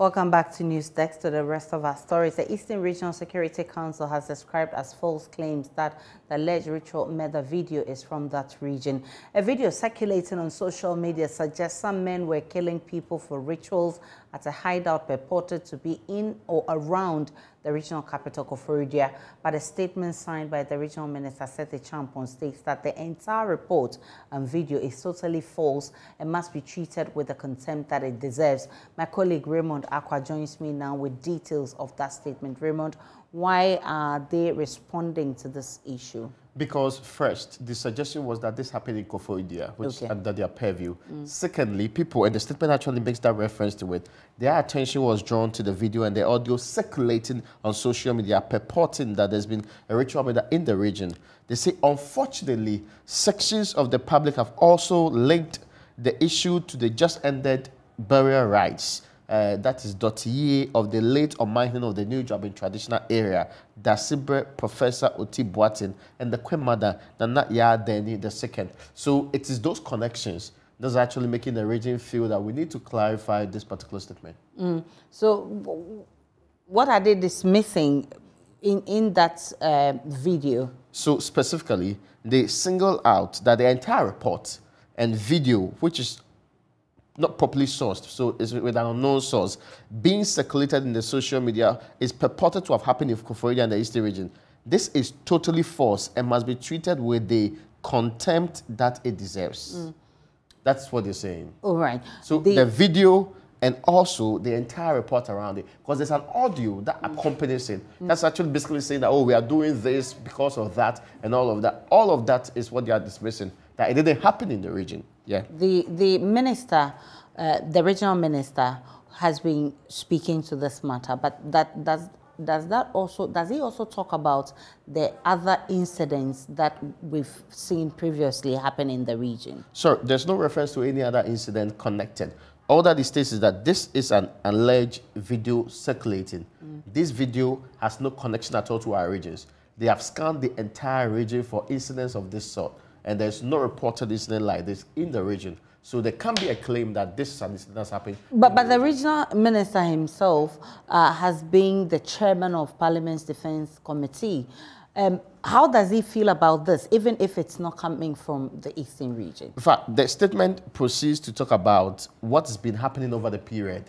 Welcome back to News Desk. To the rest of our stories. The Eastern Regional Security Council has described as false claims that the alleged ritual murder video is from that region. A video circulating on social media suggests some men were killing people for rituals at a hideout purported to be in or around the regional capital, Koforidua. But a statement signed by the regional minister, Seth Champon, states that the entire report and video is totally false and must be treated with the contempt that it deserves. My colleague Raymond Aqua joins me now with details of that statement. Raymond, why are they responding to this issue? Because first, the suggestion was that this happened in Koforidua, which under their purview. Secondly, people, and the statement actually makes that reference to it, their attention was drawn to the video and the audio circulating on social media, purporting that there's been a ritual murder in the region. They say, unfortunately, sections of the public have also linked the issue to the just ended burial rites. That is Dotiye of the late Omahin of the New Jobbing traditional area, Dasibre Professor Oti Boatin, and the Queen Mother, Nana Yadeni II. So it is those connections that's actually making the region feel that we need to clarify this particular statement. So what are they dismissing in that video? So specifically, they single out that the entire report and video, which is not properly sourced, so it's with an unknown source, being circulated in the social media is purported to have happened in Koforidua and the Eastern region. This is totally false and must be treated with the contempt that it deserves. That's what they're saying. All right. So the video and also the entire report around it, because there's an audio that accompanies it. That's actually basically saying that, oh, we are doing this because of that and all of that. All of that is what they are dismissing, that it didn't happen in the region. Yeah. The minister, the regional minister, has been speaking to this matter, but does he also talk about the other incidents that we've seen previously happen in the region? Sir, there's no reference to any other incident connected. All that it states is that this is an alleged video circulating. This video has no connection at all to our regions. They have scanned the entire region for incidents of this sort, and there's no reported incident like this in the region. So there can be a claim that this is an incident that's happened. But the regional minister himself has been the chairman of Parliament's Defense Committee. How does he feel about this, even if it's not coming from the Eastern region? In fact, the statement proceeds to talk about what's been happening over the period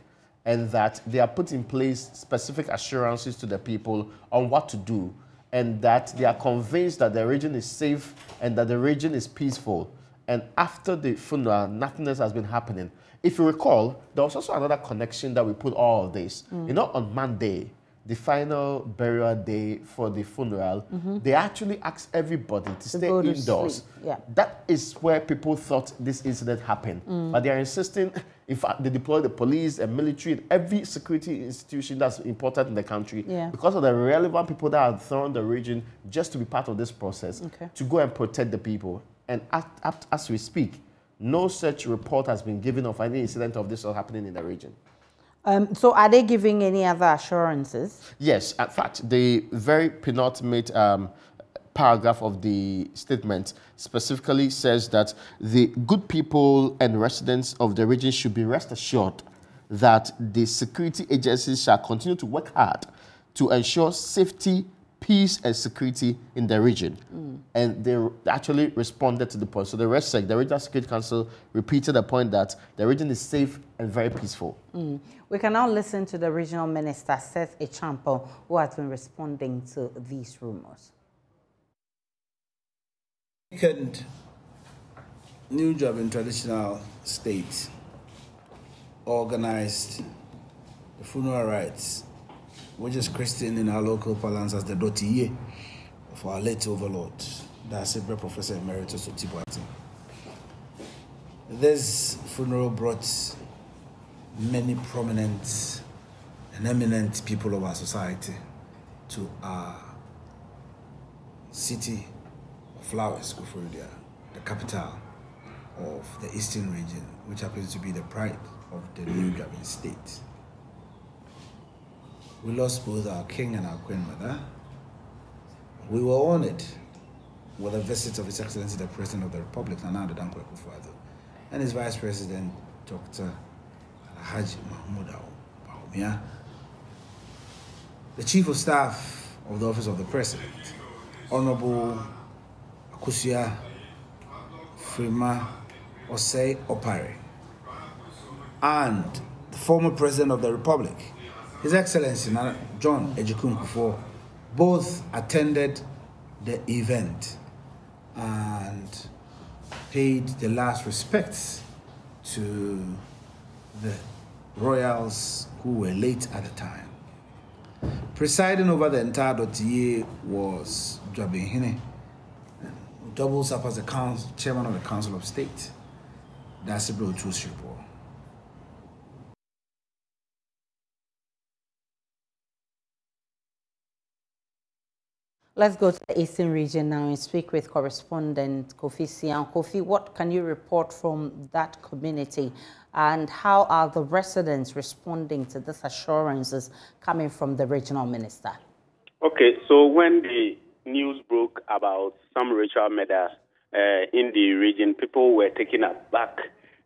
and that they are put in place specific assurances to the people on what to do, and that they are convinced that the region is safe and that the region is peaceful. And after the funeral, nothing else has been happening. If you recall, there was also another connection that we put all of this. You know, on Monday, the final burial day for the funeral, they actually asked everybody to stay indoors. Yeah. That is where people thought this incident happened. But they are insisting, in fact, they deploy the police and military and every security institution that's important in the country because of the relevant people that are thrown the region just to be part of this process, to go and protect the people. And as we speak, no such report has been given of any incident of this happening in the region. So are they giving any other assurances? Yes. In fact, the very penultimate paragraph of the statement specifically says that the good people and residents of the region should be rest assured that the security agencies shall continue to work hard to ensure safety, peace and security in the region. And they actually responded to the point. So the RESEC, the Regional Security Council, repeated the point that the region is safe and very peaceful. We can now listen to the regional minister, Seth Champon, who has been responding to these rumors. Second, New Jobbing traditional state organized the funeral rites, which is christened in our local parlance as the Dotiye of our late overlord, Dasibre Professor Emeritus Oti Boatin. This funeral brought many prominent and eminent people of our society to our city of flowers, Koforidua, the capital of the Eastern region, which happens to be the pride of the New Jobbing state. We lost both our king and our queen mother. We were honored with a visit of His Excellency the President of the Republic, Nana Addo Dankwa Akufo-Addo, and his Vice President, Dr. Alhaji Mahmoud Yeah. The Chief of Staff of the Office of the President, Honorable Akusia Frima Osei Opare, and the former President of the Republic, His Excellency John Ejikun Kufuor, both attended the event and paid the last respects to the royals who were late at the time. Presiding over the entire dossier was Dwabin, who doubles up as the chairman of the Council of State. That's a real truth report. Let's go to the Eastern region now and speak with correspondent Kofi Sian. Kofi, what can you report from that community, and how are the residents responding to these assurances coming from the regional minister? Okay, so when the news broke about some ritual murders in the region, people were taken aback,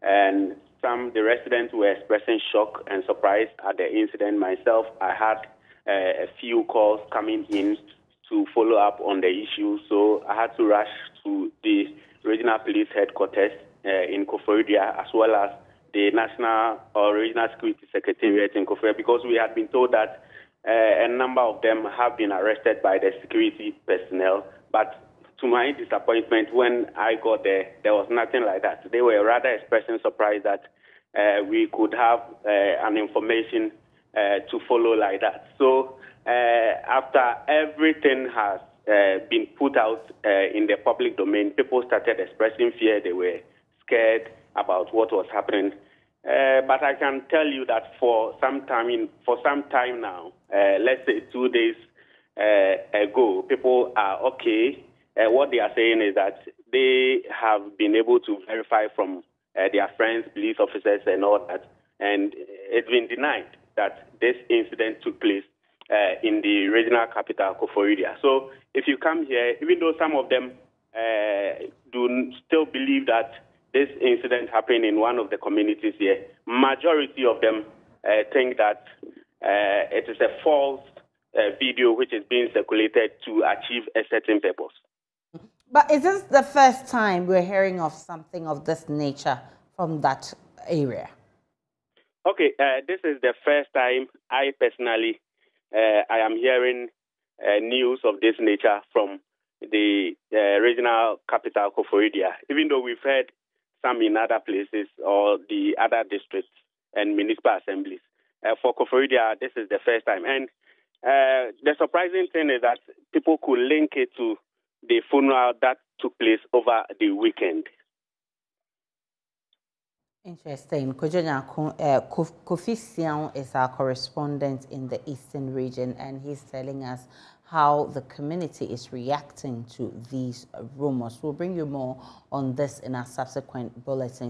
and the residents were expressing shock and surprise at the incident. Myself, I had a few calls coming in to follow up on the issue, so I had to rush to the regional police headquarters in Koforidua, as well as the National or Regional Security Secretariat in Koforidua, because we had been told that a number of them have been arrested by the security personnel. But to my disappointment, when I got there, there was nothing like that. They were rather expressing surprise that we could have an information to follow like that. So after everything has been put out in the public domain, people started expressing fear. They were scared about what was happening. But I can tell you that for some time now, let's say 2 days ago, people are okay. What they are saying is that they have been able to verify from their friends, police officers, and all that, and it's been denied that this incident took place in the regional capital, Koforidua. So if you come here, even though some of them do still believe that this incident happened in one of the communities here, majority of them think that it is a false video which is being circulated to achieve a certain purpose. But is this the first time we're hearing of something of this nature from that area? Okay, this is the first time I personally I am hearing news of this nature from the regional capital, Koforidua, even though we've heard some in other places or the other districts and municipal assemblies. For Koforidua, this is the first time. And the surprising thing is that people could link it to the funeral that took place over the weekend. Interesting. Kofi Sian is our correspondent in the Eastern region, and he's telling us how the community is reacting to these rumors. We'll bring you more on this in our subsequent bulletin.